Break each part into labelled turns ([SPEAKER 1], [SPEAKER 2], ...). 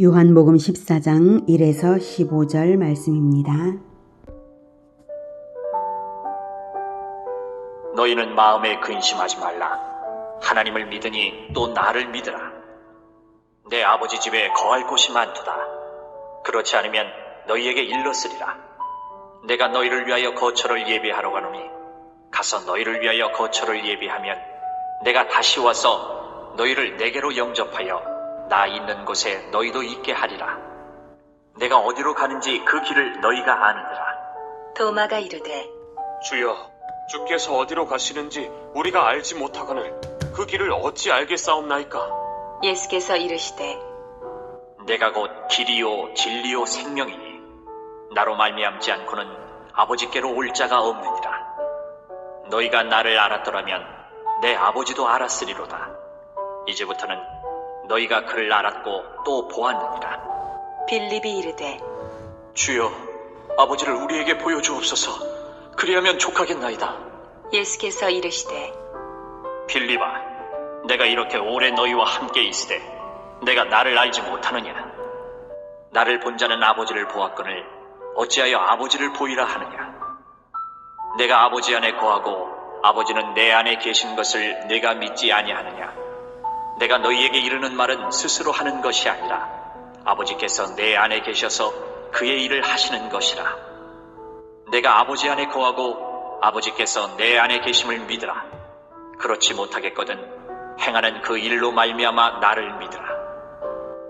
[SPEAKER 1] 요한복음 14장 1에서 15절 말씀입니다.
[SPEAKER 2] 너희는 마음에 근심하지 말라. 하나님을 믿으니 또 나를 믿으라. 내 아버지 집에 거할 곳이 많도다. 그렇지 않으면 너희에게 일렀으리라. 내가 너희를 위하여 거처를 예비하러 가노니 가서 너희를 위하여 거처를 예비하면 내가 다시 와서 너희를 내게로 영접하여 나 있는 곳에 너희도 있게 하리라. 내가 어디로 가는지 그 길을 너희가 아느니라.
[SPEAKER 3] 도마가 이르되
[SPEAKER 4] 주여, 주께서 어디로 가시는지 우리가 알지 못하거늘 그 길을 어찌 알겠사옵나이까?
[SPEAKER 3] 예수께서 이르시되
[SPEAKER 2] 내가 곧 길이요 진리요 생명이니 나로 말미암지 않고는 아버지께로 올 자가 없느니라. 너희가 나를 알았더라면 내 아버지도 알았으리로다. 이제부터는 너희가 그를 알았고 또 보았느니라.
[SPEAKER 3] 빌립이 이르되
[SPEAKER 2] 주여, 아버지를 우리에게 보여주옵소서. 그리하면 족하겠나이다.
[SPEAKER 3] 예수께서 이르시되
[SPEAKER 2] 빌립아, 내가 이렇게 오래 너희와 함께 있으되 내가 나를 알지 못하느냐? 나를 본 자는 아버지를 보았거늘 어찌하여 아버지를 보이라 하느냐? 내가 아버지 안에 거하고 아버지는 내 안에 계신 것을 내가 믿지 아니하느냐? 내가 너희에게 이르는 말은 스스로 하는 것이 아니라 아버지께서 내 안에 계셔서 그의 일을 하시는 것이라. 내가 아버지 안에 거하고 아버지께서 내 안에 계심을 믿으라. 그렇지 못하겠거든 행하는 그 일로 말미암아 나를 믿으라.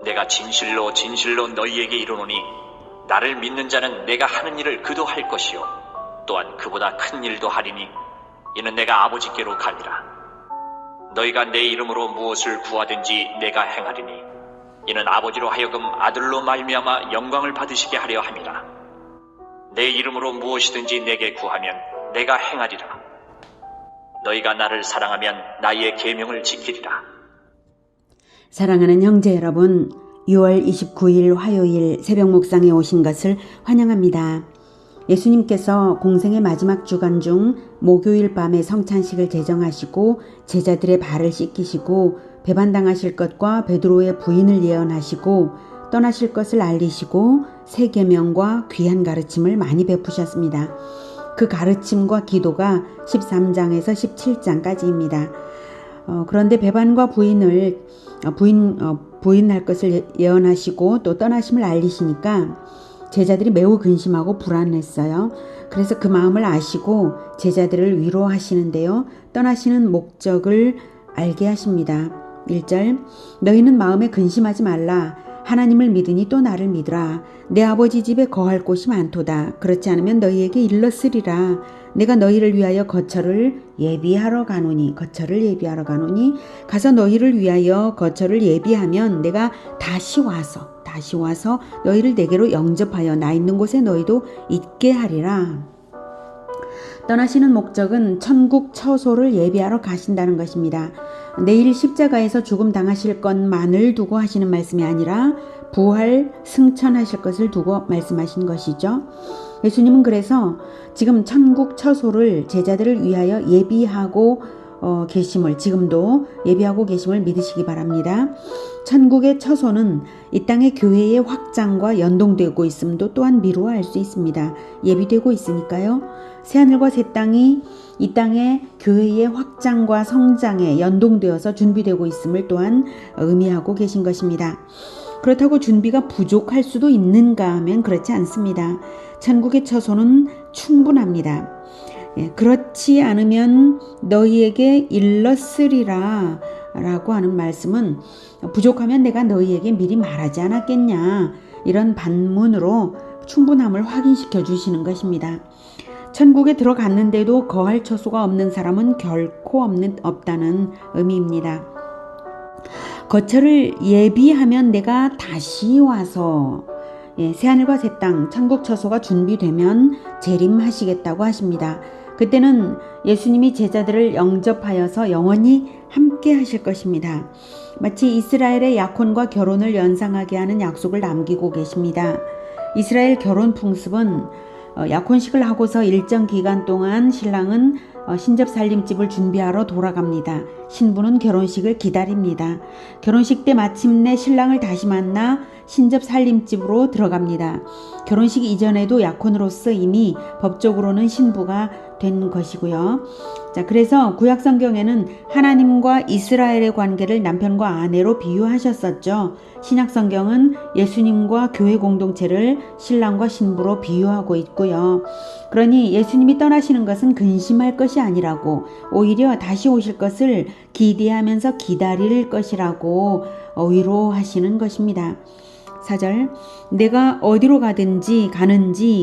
[SPEAKER 2] 내가 진실로 진실로 너희에게 이르노니 나를 믿는 자는 내가 하는 일을 그도 할 것이요 또한 그보다 큰 일도 하리니 이는 내가 아버지께로 가니라. 너희가 내 이름으로 무엇을 구하든지 내가 행하리니 이는 아버지로 하여금 아들로 말미암아 영광을 받으시게 하려 함이라. 내 이름으로 무엇이든지 내게 구하면 내가 행하리라. 너희가 나를 사랑하면 나의 계명을 지키리라.
[SPEAKER 1] 사랑하는 형제 여러분, 6월 29일 화요일 새벽 묵상에 오신 것을 환영합니다. 예수님께서 공생의 마지막 주간 중 목요일 밤에 성찬식을 제정하시고 제자들의 발을 씻기시고 배반당하실 것과 베드로의 부인을 예언하시고 떠나실 것을 알리시고 새 계명과 귀한 가르침을 많이 베푸셨습니다. 그 가르침과 기도가 13장에서 17장까지입니다. 그런데 배반과 부인할 것을 예언하시고 또 떠나심을 알리시니까 제자들이 매우 근심하고 불안했어요. 그래서 그 마음을 아시고 제자들을 위로하시는데요. 떠나시는 목적을 알게 하십니다. 1절 너희는 마음에 근심하지 말라. 하나님을 믿으니 또 나를 믿으라. 내 아버지 집에 거할 곳이 많도다. 그렇지 않으면 너희에게 일렀으리라. 내가 너희를 위하여 거처를 예비하러 가노니 가서 너희를 위하여 거처를 예비하면 내가 다시 와서 너희를 내게로 영접하여 나 있는 곳에 너희도 있게 하리라. 떠나시는 목적은 천국 처소를 예비하러 가신다는 것입니다. 내일 십자가에서 죽음 당하실 것만을 두고 하시는 말씀이 아니라 부활 승천하실 것을 두고 말씀하신 것이죠. 예수님은 그래서 지금 천국 처소를 제자들을 위하여 예비하고 계심을 지금도 예비하고 계심을 믿으시기 바랍니다. 천국의 처소는 이 땅의 교회의 확장과 연동되고 있음도 또한 미루어 알 수 있습니다. 예비되고 있으니까요. 새하늘과 새 땅이 이 땅의 교회의 확장과 성장에 연동되어서 준비되고 있음을 또한 의미하고 계신 것입니다. 그렇다고 준비가 부족할 수도 있는가 하면 그렇지 않습니다. 천국의 처소는 충분합니다. 그렇지 않으면 너희에게 일렀으리라 라고 하는 말씀은 부족하면 내가 너희에게 미리 말하지 않았겠냐 이런 반문으로 충분함을 확인시켜 주시는 것입니다. 천국에 들어갔는데도 거할 처소가 없는 사람은 결코 없다는 의미입니다. 거처를 예비하면 내가 다시 와서 새하늘과 새 땅 천국 처소가 준비되면 재림하시겠다고 하십니다. 그때는 예수님이 제자들을 영접하여서 영원히 함께 하실 것입니다. 마치 이스라엘의 약혼과 결혼을 연상하게 하는 약속을 남기고 계십니다. 이스라엘 결혼 풍습은 약혼식을 하고서 일정 기간 동안 신랑은 신접 살림집을 준비하러 돌아갑니다. 신부는 결혼식을 기다립니다. 결혼식 때 마침내 신랑을 다시 만나 신접 살림집으로 들어갑니다. 결혼식 이전에도 약혼으로서 이미 법적으로는 신부가 된 것이고요. 자, 그래서 구약 성경에는 하나님과 이스라엘의 관계를 남편과 아내로 비유하셨었죠. 신약 성경은 예수님과 교회 공동체를 신랑과 신부로 비유하고 있고요. 그러니 예수님이 떠나시는 것은 근심할 것이 아니라고, 오히려 다시 오실 것을 기대하면서 기다릴 것이라고 위로하시는 것입니다. 4절, 내가 어디로 가는지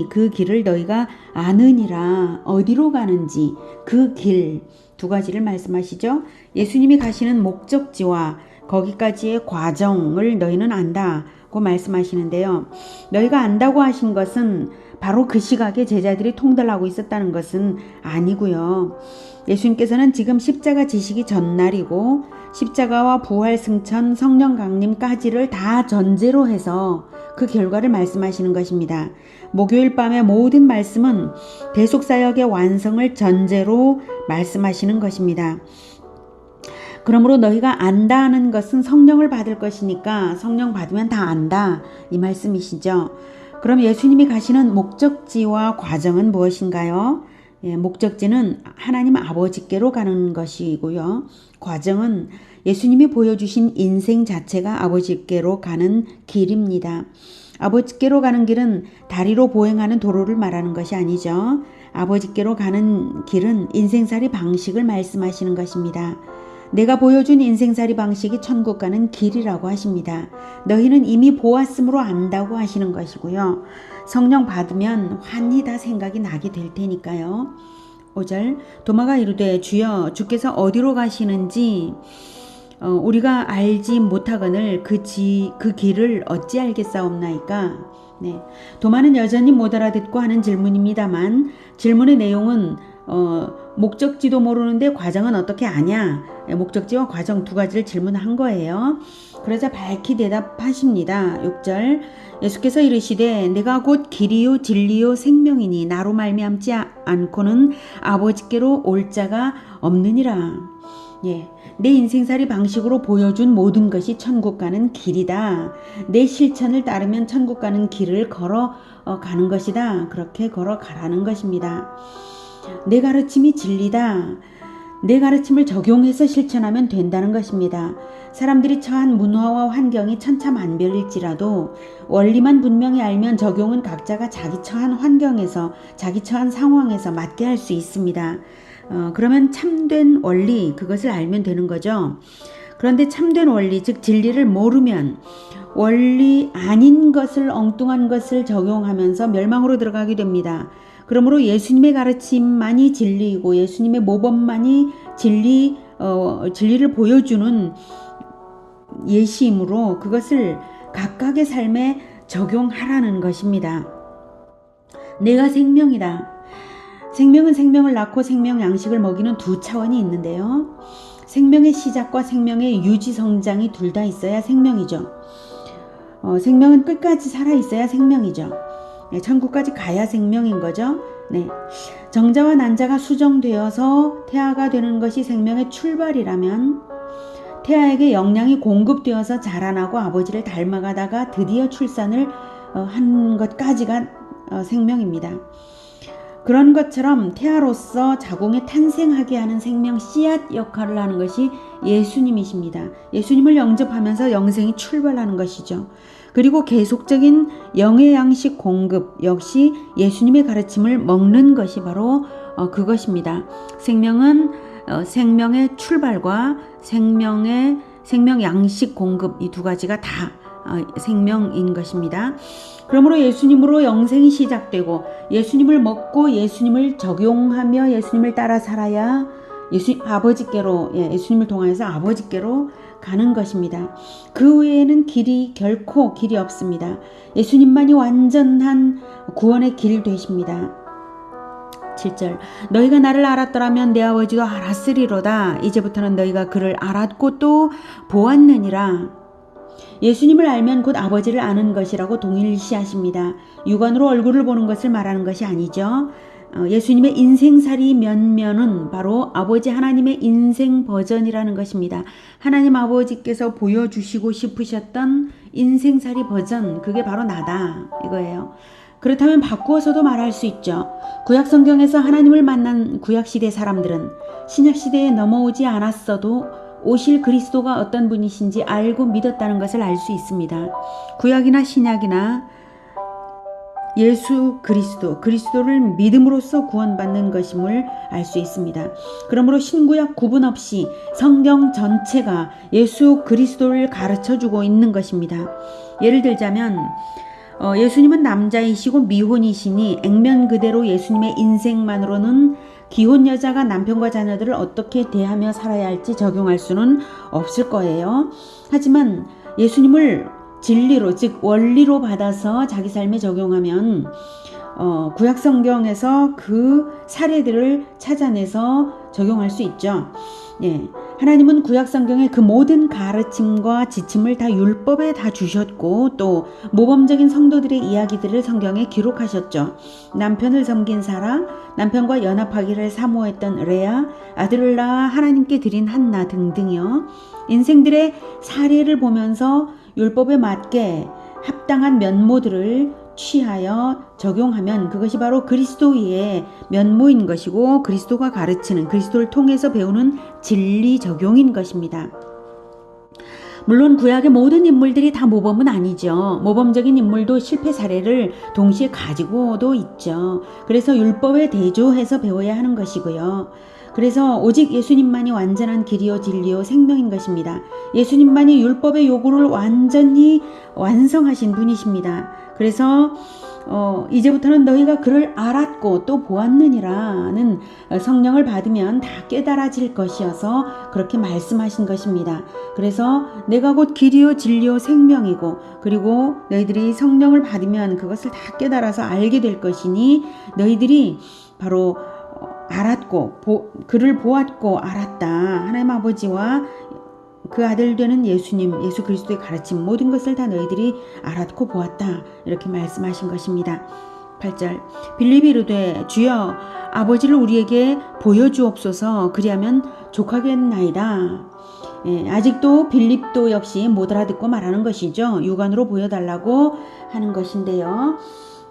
[SPEAKER 1] 그 길을 너희가 아느니라. 어디로 가는지 그 길, 두 가지를 말씀하시죠. 예수님이 가시는 목적지와 거기까지의 과정을 너희는 안다고 말씀하시는데요. 너희가 안다고 하신 것은 바로 그 시각에 제자들이 통달하고 있었다는 것은 아니고요. 예수님께서는 지금 십자가 지시기 전날이고 십자가와 부활, 승천, 성령 강림까지를 다 전제로 해서 그 결과를 말씀하시는 것입니다. 목요일 밤의 모든 말씀은 대속사역의 완성을 전제로 말씀하시는 것입니다. 그러므로 너희가 안다 하는 것은 성령을 받을 것이니까 성령 받으면 다 안다, 이 말씀이시죠. 그럼 예수님이 가시는 목적지와 과정은 무엇인가요? 목적지는 하나님 아버지께로 가는 것이고요. 과정은 예수님이 보여주신 인생 자체가 아버지께로 가는 길입니다. 아버지께로 가는 길은 다리로 보행하는 도로를 말하는 것이 아니죠. 아버지께로 가는 길은 인생살이 방식을 말씀하시는 것입니다. 내가 보여준 인생살이 방식이 천국 가는 길이라고 하십니다. 너희는 이미 보았으므로 안다고 하시는 것이고요. 성령 받으면 환히 다 생각이 나게 될 테니까요. 5절, 도마가 이르되 주여 주께서 어디로 가시는지 우리가 알지 못하거늘 그 길을 어찌 알겠사옵나이까. 네, 도마는 여전히 못 알아듣고 하는 질문입니다만 질문의 내용은 목적지도 모르는데 과정은 어떻게 아냐? 목적지와 과정 두 가지를 질문한 거예요. 그러자 밝히 대답하십니다. 6절, 예수께서 이르시되 내가 곧 길이요 진리요 생명이니 나로 말미암지 않고는 아버지께로 올 자가 없느니라. 예, 내 인생살이 방식으로 보여준 모든 것이 천국 가는 길이다. 내 실천을 따르면 천국 가는 길을 걸어 가는 것이다. 그렇게 걸어가라는 것입니다. 내 가르침이 진리다. 내 가르침을 적용해서 실천하면 된다는 것입니다. 사람들이 처한 문화와 환경이 천차만별일지라도 원리만 분명히 알면 적용은 각자가 자기 처한 환경에서 자기 처한 상황에서 맞게 할 수 있습니다. 그러면 참된 원리, 그것을 알면 되는 거죠. 그런데 참된 원리, 즉 진리를 모르면 원리 아닌 것을, 엉뚱한 것을 적용하면서 멸망으로 들어가게 됩니다. 그러므로 예수님의 가르침만이 진리이고 예수님의 모범만이 진리를 보여주는 예시이므로 그것을 각각의 삶에 적용하라는 것입니다. 내가 생명이다. 생명은 생명을 낳고 생명 양식을 먹이는 두 차원이 있는데요. 생명의 시작과 생명의 유지 성장이 둘 다 있어야 생명이죠. 생명은 끝까지 살아 있어야 생명이죠. 네, 천국까지 가야 생명인 거죠. 네, 정자와 난자가 수정되어서 태아가 되는 것이 생명의 출발이라면 태아에게 영양이 공급되어서 자라나고 아버지를 닮아가다가 드디어 출산을 한 것까지가 생명입니다. 그런 것처럼 태아로서 자궁에 탄생하게 하는 생명 씨앗 역할을 하는 것이 예수님이십니다. 예수님을 영접하면서 영생이 출발하는 것이죠. 그리고 계속적인 영의 양식 공급 역시 예수님의 가르침을 먹는 것이 바로 그것입니다. 생명은 생명의 출발과 생명 양식 공급, 이 두 가지가 다 생명인 것입니다. 그러므로 예수님으로 영생이 시작되고 예수님을 먹고 예수님을 적용하며 예수님을 따라 살아야 예수님을 통해서 아버지께로 가는 것입니다. 그 외에는 결코 길이 없습니다. 예수님만이 완전한 구원의 길 되십니다. 7절, 너희가 나를 알았더라면 내 아버지도 알았으리로다. 이제부터는 너희가 그를 알았고 또 보았느니라. 예수님을 알면 곧 아버지를 아는 것이라고 동일시하십니다. 육안으로 얼굴을 보는 것을 말하는 것이 아니죠. 예수님의 인생살이 면면은 바로 아버지 하나님의 인생 버전이라는 것입니다. 하나님 아버지께서 보여주시고 싶으셨던 인생살이 버전, 그게 바로 나다 이거예요. 그렇다면 바꾸어서도 말할 수 있죠. 구약성경에서 하나님을 만난 구약시대 사람들은 신약시대에 넘어오지 않았어도 오실 그리스도가 어떤 분이신지 알고 믿었다는 것을 알 수 있습니다. 구약이나 신약이나 예수 그리스도를 믿음으로써 구원받는 것임을 알 수 있습니다. 그러므로 신구약 구분 없이 성경 전체가 예수 그리스도를 가르쳐주고 있는 것입니다. 예를 들자면 예수님은 남자이시고 미혼이시니 액면 그대로 예수님의 인생만으로는 기혼 여자가 남편과 자녀들을 어떻게 대하며 살아야 할지 적용할 수는 없을 거예요. 하지만 예수님을 진리로, 즉 원리로 받아서 자기 삶에 적용하면 구약 성경에서 그 사례들을 찾아내서 적용할 수 있죠. 예, 하나님은 구약 성경의 그 모든 가르침과 지침을 다 율법에 다 주셨고 또 모범적인 성도들의 이야기들을 성경에 기록하셨죠. 남편을 섬긴 사라, 남편과 연합하기를 사모했던 레아, 아들을 낳아 하나님께 드린 한나 등등이요. 인생들의 사례를 보면서 율법에 맞게 합당한 면모들을 취하여 적용하면 그것이 바로 그리스도의 면모인 것이고 그리스도가 가르치는, 그리스도를 통해서 배우는 진리 적용인 것입니다. 물론 구약의 모든 인물들이 다 모범은 아니죠. 모범적인 인물도 실패 사례를 동시에 가지고도 있죠. 그래서 율법에 대조해서 배워야 하는 것이고요. 그래서 오직 예수님만이 완전한 길이요 진리요 생명인 것입니다. 예수님만이 율법의 요구를 완전히 완성하신 분이십니다. 그래서 이제부터는 너희가 그를 알았고 또 보았느니라는 성령을 받으면 다 깨달아질 것이어서 그렇게 말씀하신 것입니다. 그래서 내가 곧 길이요 진리요 생명이고 그리고 너희들이 성령을 받으면 그것을 다 깨달아서 알게 될 것이니 너희들이 바로 알았고 그를 보았고 알았다. 하나님 아버지와 그 아들 되는 예수님, 예수 그리스도의 가르침 모든 것을 다 너희들이 알았고 보았다. 이렇게 말씀하신 것입니다. 8절 빌립이 이르되 주여 아버지를 우리에게 보여주옵소서 그리하면 족하겠나이다. 예, 아직도 빌립도 역시 못 알아듣고 말하는 것이죠. 육안으로 보여달라고 하는 것인데요.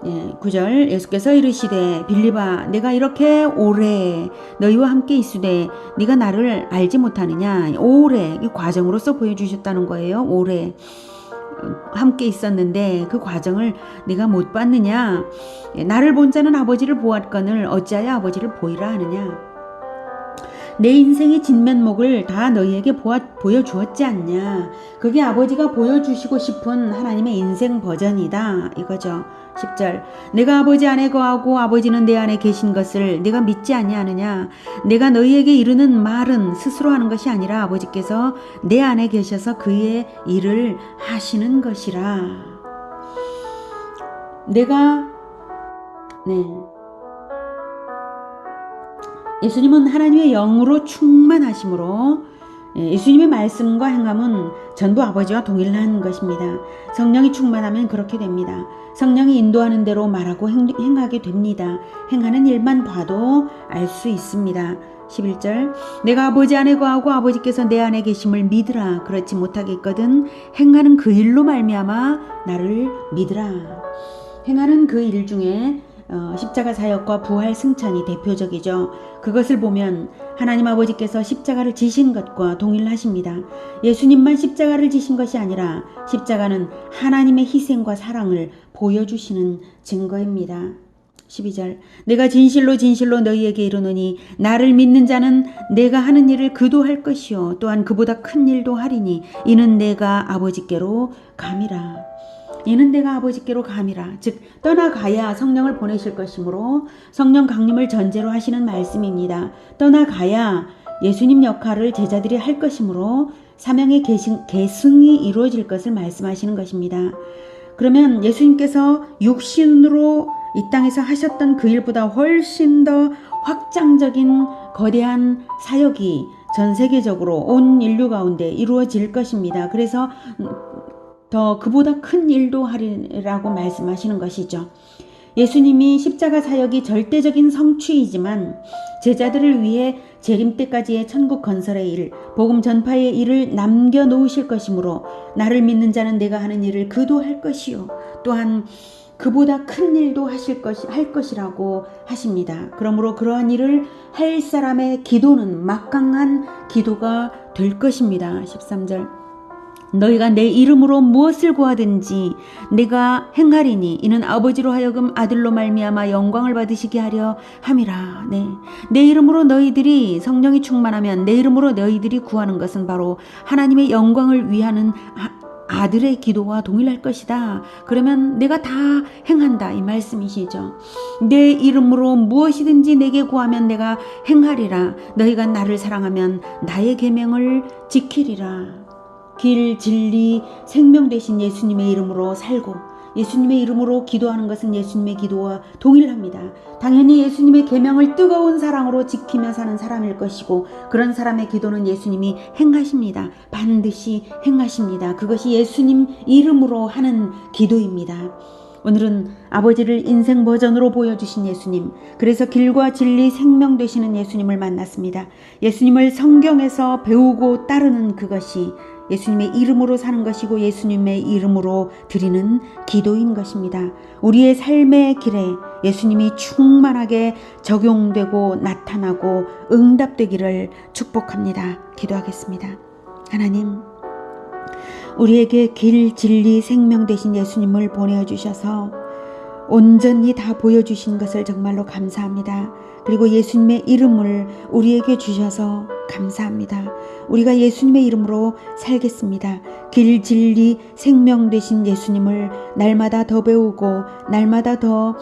[SPEAKER 1] 예, 9절 예수께서 이르시되 빌립아 내가 이렇게 오래 너희와 함께 있으되 네가 나를 알지 못하느냐. 오래 이 과정으로서 보여주셨다는 거예요. 오래 함께 있었는데 그 과정을 네가 못 봤느냐. 예, 나를 본 자는 아버지를 보았거늘 어찌하여 아버지를 보이라 하느냐. 내 인생의 진면목을 다 너희에게 보여주었지 않냐. 그게 아버지가 보여주시고 싶은 하나님의 인생 버전이다 이거죠. 10절 내가 아버지 안에 거하고 아버지는 내 안에 계신 것을 네가 믿지 아니하느냐. 내가 너희에게 이르는 말은 스스로 하는 것이 아니라 아버지께서 내 안에 계셔서 그의 일을 하시는 것이라. 예수님은 하나님의 영으로 충만하심으로 예수님의 말씀과 행함은 전부 아버지와 동일한 것입니다. 성령이 충만하면 그렇게 됩니다. 성령이 인도하는 대로 말하고 행하게 됩니다. 행하는 일만 봐도 알 수 있습니다. 11절 내가 아버지 안에 거하고 아버지께서 내 안에 계심을 믿으라. 그렇지 못하겠거든 행하는 그 일로 말미암아 나를 믿으라. 행하는 그 일 중에 십자가 사역과 부활 승천이 대표적이죠. 그것을 보면 하나님 아버지께서 십자가를 지신 것과 동일하십니다. 예수님만 십자가를 지신 것이 아니라 십자가는 하나님의 희생과 사랑을 보여주시는 증거입니다. 12절 내가 진실로 진실로 너희에게 이르노니 나를 믿는 자는 내가 하는 일을 그도 할 것이요 또한 그보다 큰 일도 하리니 이는 내가 아버지께로 감이라. 이는 내가 아버지께로 감이라. 즉 떠나가야 성령을 보내실 것이므로 성령 강림을 전제로 하시는 말씀입니다. 떠나가야 예수님 역할을 제자들이 할 것이므로 사명의 계승이 이루어질 것을 말씀하시는 것입니다. 그러면 예수님께서 육신으로 이 땅에서 하셨던 그 일보다 훨씬 더 확장적인 거대한 사역이 전 세계적으로 온 인류 가운데 이루어질 것입니다. 그래서 더 그보다 큰 일도 하리라고 말씀하시는 것이죠. 예수님이 십자가 사역이 절대적인 성취이지만 제자들을 위해 재림 때까지의 천국 건설의 일, 복음 전파의 일을 남겨놓으실 것이므로 나를 믿는 자는 내가 하는 일을 그도 할 것이요 또한 그보다 큰 일도 할 것이라고 하십니다. 그러므로 그러한 일을 할 사람의 기도는 막강한 기도가 될 것입니다. 13절 너희가 내 이름으로 무엇을 구하든지 내가 행하리니 이는 아버지로 하여금 아들로 말미암아 영광을 받으시게 하려 함이라. 내 이름으로 너희들이 성령이 충만하면 내 이름으로 너희들이 구하는 것은 바로 하나님의 영광을 위하는 아들의 기도와 동일할 것이다. 그러면 내가 다 행한다 이 말씀이시죠. 내 이름으로 무엇이든지 내게 구하면 내가 행하리라. 너희가 나를 사랑하면 나의 계명을 지키리라. 길, 진리, 생명 되신 예수님의 이름으로 살고 예수님의 이름으로 기도하는 것은 예수님의 기도와 동일합니다. 당연히 예수님의 계명을 뜨거운 사랑으로 지키며 사는 사람일 것이고 그런 사람의 기도는 예수님이 행하십니다. 반드시 행하십니다. 그것이 예수님 이름으로 하는 기도입니다. 오늘은 아버지를 인생 버전으로 보여주신 예수님, 그래서 길과 진리 생명 되시는 예수님을 만났습니다. 예수님을 성경에서 배우고 따르는 그것이 예수님의 이름으로 사는 것이고 예수님의 이름으로 드리는 기도인 것입니다. 우리의 삶의 길에 예수님이 충만하게 적용되고 나타나고 응답되기를 축복합니다. 기도하겠습니다. 하나님, 우리에게 길, 진리, 생명 되신 예수님을 보내주셔서 온전히 다 보여주신 것을 정말로 감사합니다. 그리고 예수님의 이름을 우리에게 주셔서 감사합니다. 우리가 예수님의 이름으로 살겠습니다. 길, 진리, 생명 되신 예수님을 날마다 더 배우고 날마다 더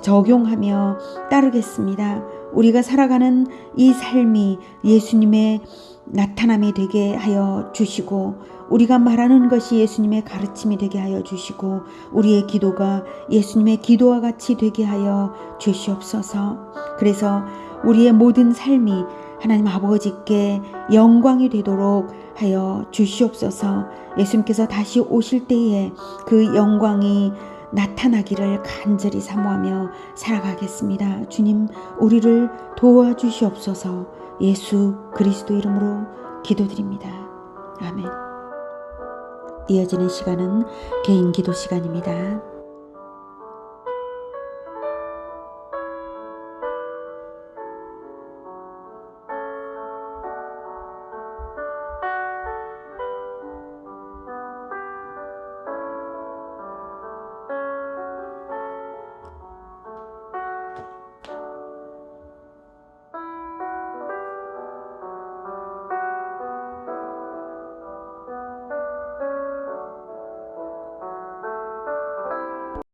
[SPEAKER 1] 적용하며 따르겠습니다. 우리가 살아가는 이 삶이 예수님의 나타남이 되게 하여 주시고 우리가 말하는 것이 예수님의 가르침이 되게 하여 주시고 우리의 기도가 예수님의 기도와 같이 되게 하여 주시옵소서. 그래서 우리의 모든 삶이 하나님 아버지께 영광이 되도록 하여 주시옵소서. 예수님께서 다시 오실 때에 그 영광이 나타나기를 간절히 사모하며 살아가겠습니다. 주님, 우리를 도와주시옵소서. 예수 그리스도 이름으로 기도드립니다. 아멘. 이어지는 시간은 개인 기도 시간입니다.